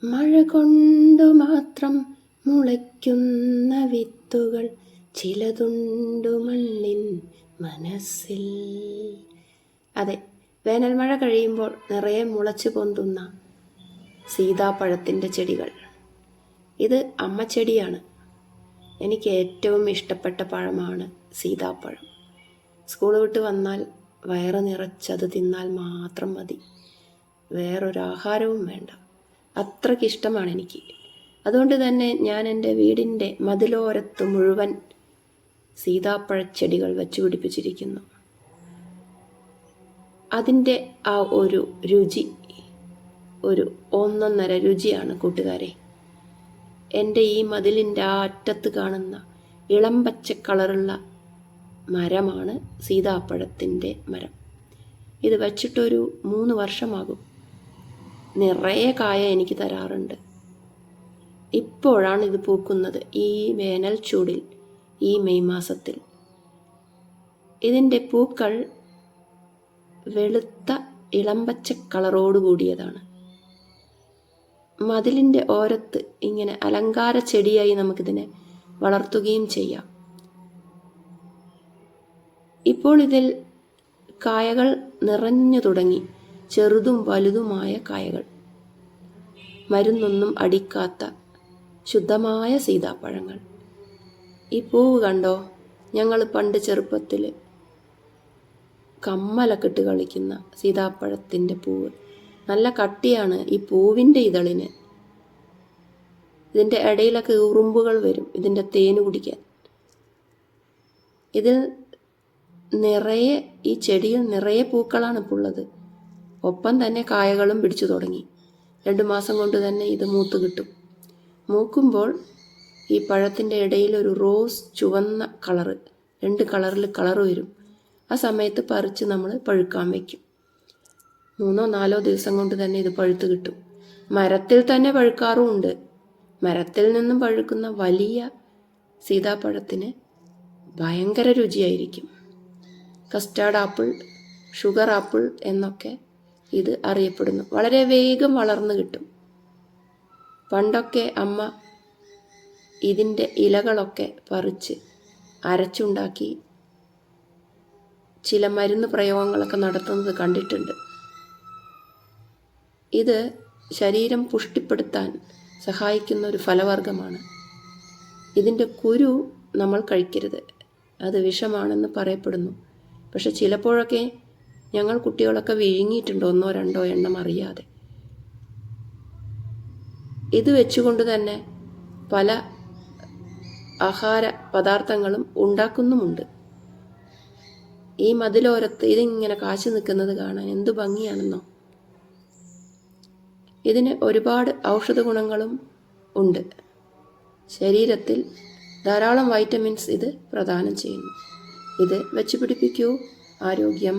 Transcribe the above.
മഴ കൊണ്ടു മാത്രം മുളയ്ക്കുന്ന വിത്തുകൾ ചിലതുണ്ടു മണ്ണിൻ മനസ്സിൽ. അതെ, വേനൽ മഴ കഴിയുമ്പോൾ നിറയെ മുളച്ചു പൊന്തുന്ന സീതാപ്പഴത്തിൻ്റെ ചെടികൾ. ഇത് അമ്മച്ചെടിയാണ്. എനിക്ക് ഏറ്റവും ഇഷ്ടപ്പെട്ട പഴമാണ് സീതാപ്പഴം. സ്കൂൾ വിട്ട് വന്നാൽ വയറ് നിറച്ചത് തിന്നാൽ മാത്രം മതി, വേറൊരാഹാരവും വേണ്ട. അത്രയ്ക്കിഷ്ടമാണ് എനിക്ക്. അതുകൊണ്ട് തന്നെ ഞാൻ എൻ്റെ വീടിൻ്റെ മതിലോരത്ത് മുഴുവൻ സീതാപ്പഴച്ചെടികൾ വച്ചു പിടിപ്പിച്ചിരിക്കുന്നു. അതിൻ്റെ ആ ഒരു രുചി ഒരു ഒന്നൊന്നര രുചിയാണ് കൂട്ടുകാരെ. എൻ്റെ ഈ മതിലിൻ്റെ ആ അറ്റത്ത് കാണുന്ന ഇളം പച്ച കളറുള്ള മരമാണ് സീതാപ്പഴത്തിൻ്റെ മരം. ഇത് വച്ചിട്ടൊരു 3 വർഷമാകും. നിറയെ കായ എനിക്ക് തരാറുണ്ട്. ഇപ്പോഴാണ് ഇത് പൂക്കുന്നത്, ഈ വേനൽ ചൂടിൽ, ഈ മെയ് മാസത്തിൽ. ഇതിൻ്റെ പൂക്കൾ വെളുത്ത ഇളമ്പച്ച കളറോട് കൂടിയതാണ്. മതിലിൻ്റെ ഓരത്ത് ഇങ്ങനെ അലങ്കാര ചെടിയായി നമുക്കിതിനെ വളർത്തുകയും ചെയ്യാം. ഇപ്പോൾ ഇതിൽ കായകൾ നിറഞ്ഞു തുടങ്ങി, ചെറുതും വലുതുമായ കായകൾ. മരുന്നൊന്നും അടിക്കാത്ത ശുദ്ധമായ സീതാപ്പഴങ്ങൾ. ഈ പൂവ് കണ്ടോ? ഞങ്ങൾ പണ്ട് ചെറുപ്പത്തിൽ കമ്മലൊക്കെ ഇട്ട് കളിക്കുന്ന സീതാപ്പഴത്തിൻ്റെ പൂവ്. നല്ല കട്ടിയാണ് ഈ പൂവിൻ്റെ ഇതളിന്. ഇതിൻ്റെ ഇടയിലൊക്കെ ഉറുമ്പുകൾ വരും ഇതിൻ്റെ തേന് കുടിക്കാൻ. ഇതിൽ നിറയെ, ഈ ചെടിയിൽ നിറയെ പൂക്കളാണ് ഇപ്പോൾ ഉള്ളത്. ഒപ്പം തന്നെ കായകളും പിടിച്ചു തുടങ്ങി. 2 മാസം കൊണ്ട് തന്നെ ഇത് മൂത്ത് കിട്ടും. മൂക്കുമ്പോൾ ഈ പഴത്തിൻ്റെ ഇടയിൽ ഒരു റോസ് ചുവന്ന കളറ്, 2 കളറിൽ കളറ് വരും. ആ സമയത്ത് പറിച്ച് നമ്മൾ പഴുക്കാൻ വയ്ക്കും. 3-4 ദിവസം കൊണ്ട് തന്നെ ഇത് പഴുത്ത് കിട്ടും. മരത്തിൽ തന്നെ പഴുക്കാറുമുണ്ട്. മരത്തിൽ നിന്നും പഴുക്കുന്ന വലിയ സീതാപ്പഴത്തിന് ഭയങ്കര രുചിയായിരിക്കും. കസ്റ്റാർഡ് ആപ്പിൾ, ഷുഗർ ആപ്പിൾ എന്നൊക്കെ ഇത് അറിയപ്പെടുന്നു. വളരെ വേഗം വളർന്നു കിട്ടും. പണ്ടൊക്കെ അമ്മ ഇതിൻ്റെ ഇലകളൊക്കെ പറിച്ച് അരച്ചുണ്ടാക്കി ചില മരുന്ന് പ്രയോഗങ്ങളൊക്കെ നടത്തുന്നത് കണ്ടിട്ടുണ്ട്. ഇത് ശരീരം പുഷ്ടിപ്പെടുത്താൻ സഹായിക്കുന്ന ഒരു ഫലവർഗമാണ്. ഇതിൻ്റെ കുരു നമ്മൾ കഴിക്കരുത്, അത് വിഷമാണെന്ന് പറയപ്പെടുന്നു. പക്ഷെ ചിലപ്പോഴൊക്കെ ഞങ്ങൾ കുട്ടികളൊക്കെ വിഴുങ്ങിയിട്ടുണ്ട്, 1-2 എണ്ണം അറിയാതെ. ഇത് വെച്ചുകൊണ്ട് തന്നെ പല ആഹാര പദാർത്ഥങ്ങളും ഉണ്ടാക്കുന്നുമുണ്ട്. ഈ മതിലോരത്ത് ഇതിങ്ങനെ കാച്ചു നിൽക്കുന്നത് കാണാൻ എന്ത് ഭംഗിയാണെന്നോ. ഇതിന് ഒരുപാട് ഔഷധ ഗുണങ്ങളും ഉണ്ട്. ശരീരത്തിൽ ധാരാളം വൈറ്റമിൻസ് ഇത് പ്രദാനം ചെയ്യുന്നു. ഇത് വെച്ച് പിടിപ്പിക്കൂ, ആരോഗ്യം